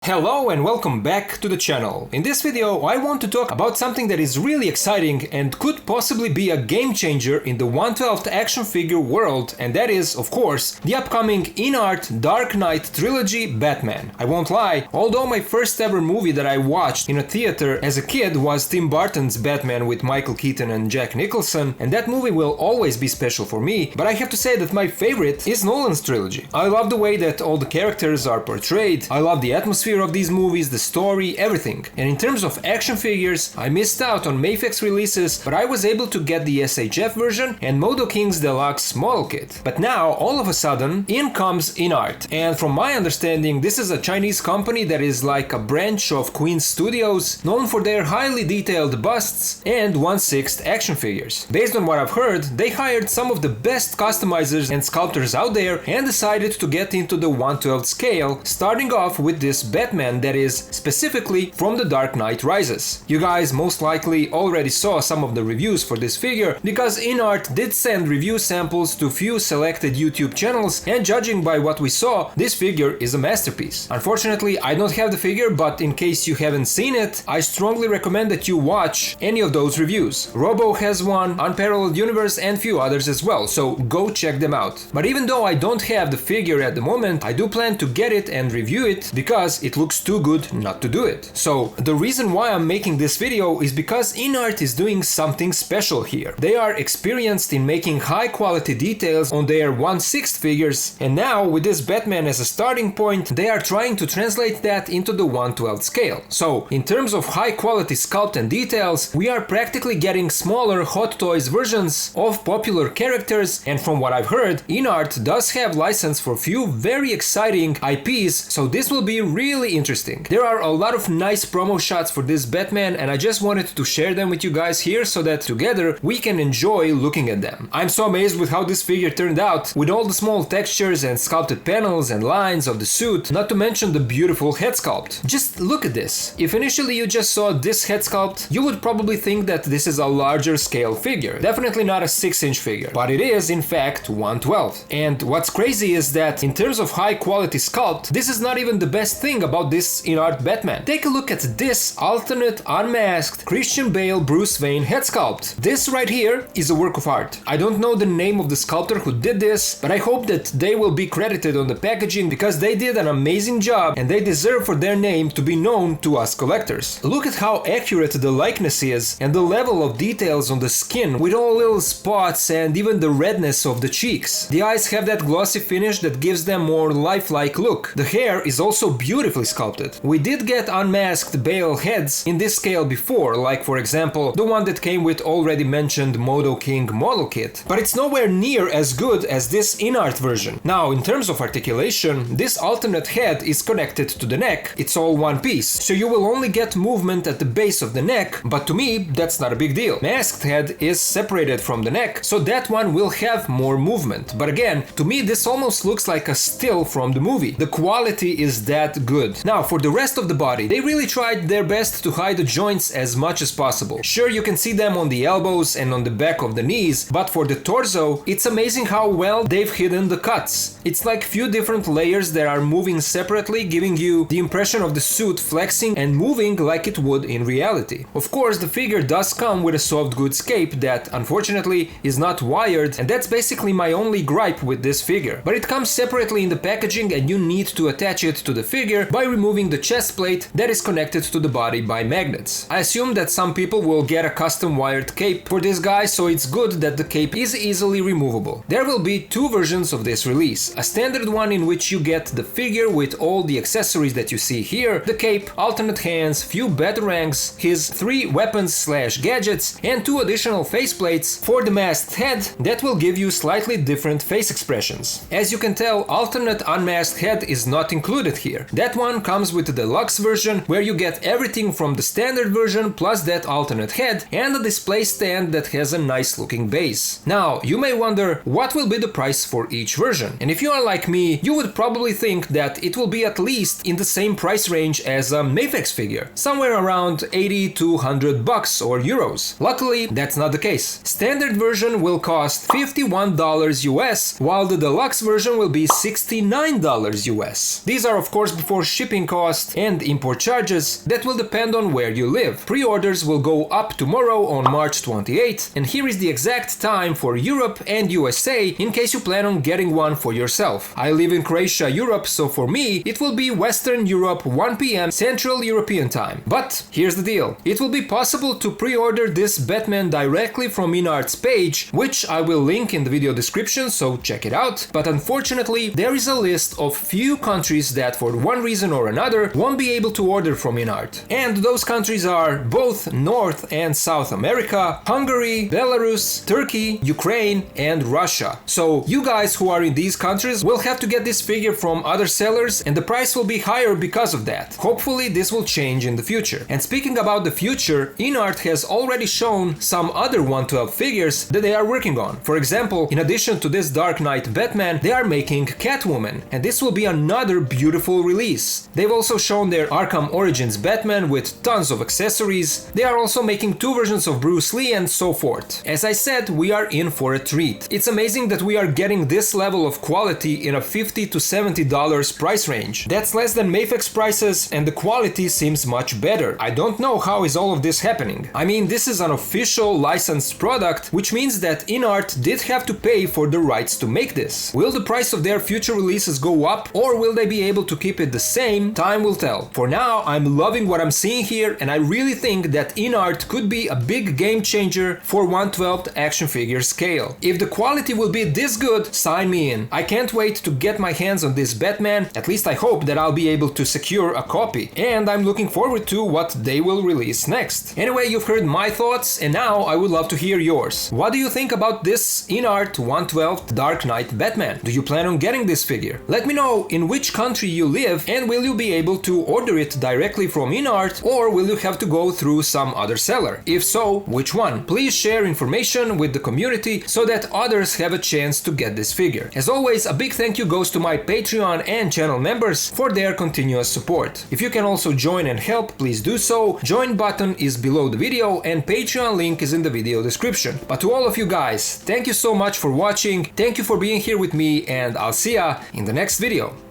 Hello and welcome back to the channel. In this video I want to talk about something that is really exciting and could possibly be a game changer in the 1/12 action figure world, and that is, of course, the upcoming InArt Dark Knight Trilogy Batman. I won't lie, although my first ever movie that I watched in a theater as a kid was Tim Burton's Batman with Michael Keaton and Jack Nicholson, and that movie will always be special for me, but I have to say that my favorite is Nolan's trilogy. I love the way that all the characters are portrayed, I love the atmosphere of these movies, the story, everything. And in terms of action figures, I missed out on Mayfix releases, but I was able to get the SHF version and Modo King's Deluxe model kit. But now, all of a sudden, in comes InArt. And from my understanding, this is a Chinese company that is like a branch of Queen Studios, known for their highly detailed busts and 1/6 action figures. Based on what I've heard, they hired some of the best customizers and sculptors out there and decided to get into the 1/12 scale, starting off with this Batman that is specifically from The Dark Knight Rises. You guys most likely already saw some of the reviews for this figure, because InArt did send review samples to few selected YouTube channels, and judging by what we saw, this figure is a masterpiece. Unfortunately, I don't have the figure, but in case you haven't seen it, I strongly recommend that you watch any of those reviews. Robo has one, Unparalleled Universe, and few others as well, so go check them out. But even though I don't have the figure at the moment, I do plan to get it and review it because it looks too good not to do it. So the reason why I'm making this video is because InArt is doing something special here. They are experienced in making high quality details on their 1/6 figures, and now with this Batman as a starting point, they are trying to translate that into the 1/12 scale. So in terms of high quality sculpt and details, we are practically getting smaller Hot Toys versions of popular characters, and from what I've heard, InArt does have license for few very exciting IPs, so this will be really interesting. There are a lot of nice promo shots for this Batman, and I just wanted to share them with you guys here so that together we can enjoy looking at them. I'm so amazed with how this figure turned out, with all the small textures and sculpted panels and lines of the suit, not to mention the beautiful head sculpt. Just look at this. If initially you just saw this head sculpt, you would probably think that this is a larger scale figure. Definitely not a 6-inch figure, but it is in fact 1/12. And what's crazy is that in terms of high quality sculpt, this is not even the best thing about this InArt Batman. Take a look at this alternate unmasked Christian Bale Bruce Wayne head sculpt. This right here is a work of art. I don't know the name of the sculptor who did this, but I hope that they will be credited on the packaging because they did an amazing job and they deserve for their name to be known to us collectors. Look at how accurate the likeness is and the level of details on the skin, with all little spots and even the redness of the cheeks. The eyes have that glossy finish that gives them more lifelike look. The hair is also beautifully sculpted. We did get unmasked Bale heads in this scale before, like for example the one that came with already mentioned Modo King model kit, but it's nowhere near as good as this InArt version. Now, in terms of articulation, this alternate head is connected to the neck. It's all one piece, so you will only get movement at the base of the neck, but to me that's not a big deal. Masked head is separated from the neck, so that one will have more movement. But again, to me this almost looks like a still from the movie. The quality is that good. Now, for the rest of the body, they really tried their best to hide the joints as much as possible. Sure, you can see them on the elbows and on the back of the knees, but for the torso, it's amazing how well they've hidden the cuts. It's like few different layers that are moving separately, giving you the impression of the suit flexing and moving like it would in reality. Of course, the figure does come with a soft goods cape that unfortunately is not wired, and that's basically my only gripe with this figure. But it comes separately in the packaging and you need to attach it to the figure by removing the chest plate that is connected to the body by magnets. I assume that some people will get a custom wired cape for this guy, so it's good that the cape is easily removable. There will be two versions of this release. A standard one in which you get the figure with all the accessories that you see here, the cape, alternate hands, few batarangs, his 3 weapons/gadgets, and 2 additional faceplates for the masked head that will give you slightly different face expressions. As you can tell, alternate unmasked head is not included here. That one comes with the deluxe version, where you get everything from the standard version plus that alternate head and a display stand that has a nice looking base. Now, you may wonder what will be the price for each version, and if you are like me, you would probably think that it will be at least in the same price range as a Mayfix figure, somewhere around 80 to 100 bucks or euros. Luckily, that's not the case. Standard version will cost $51 US, while the deluxe version will be $69 US. These are of course before shipping cost and import charges that will depend on where you live. Pre-orders will go up tomorrow on March 28th, and here is the exact time for Europe and USA in case you plan on getting one for yourself. I live in Croatia, Europe, so for me it will be Western Europe 1 p.m. Central European time. But here's the deal. It will be possible to pre-order this Batman directly from InArt's page, which I will link in the video description, so check it out. But unfortunately, there is a list of few countries that for one reason or another won't be able to order from InArt. And those countries are both North and South America, Hungary, Belarus, Turkey, Ukraine, and Russia. So you guys who are in these countries will have to get this figure from other sellers, and the price will be higher because of that. Hopefully this will change in the future. And speaking about the future, InArt has already shown some other 112 figures that they are working on. For example, in addition to this Dark Knight Batman, they are making Catwoman, and this will be another beautiful release. They've also shown their Arkham Origins Batman with tons of accessories. They are also making two versions of Bruce Lee and so forth. As I said, we are in for a treat. It's amazing that we are getting this level of quality in a $50 to $70 price range. That's less than Mayfix prices, and the quality seems much better. I don't know how is all of this happening. I mean, this is an official licensed product, which means that InArt did have to pay for the rights to make this. Will the price of their future releases go up, or will they be able to keep it the same? Time will tell. For now, I'm loving what I'm seeing here, and I really think that InArt could be a big game changer for 1/12 action figure scale. If the quality will be this good, sign me in. I can't wait to get my hands on this Batman. At least I hope that I'll be able to secure a copy, and I'm looking forward to what they will release next. Anyway, you've heard my thoughts, and now I would love to hear yours. What do you think about this InArt 1/12 Dark Knight Batman? Do you plan on getting this figure? Let me know in which country you live, and will you be able to order it directly from InArt, or will you have to go through some other seller? If so, which one? Please share information with the community so that others have a chance to get this figure. As always, a big thank you goes to my Patreon and channel members for their continuous support. If you can also join and help, please do so. Join button is below the video and Patreon link is in the video description. But to all of you guys, thank you so much for watching, thank you for being here with me, and I'll see ya in the next video.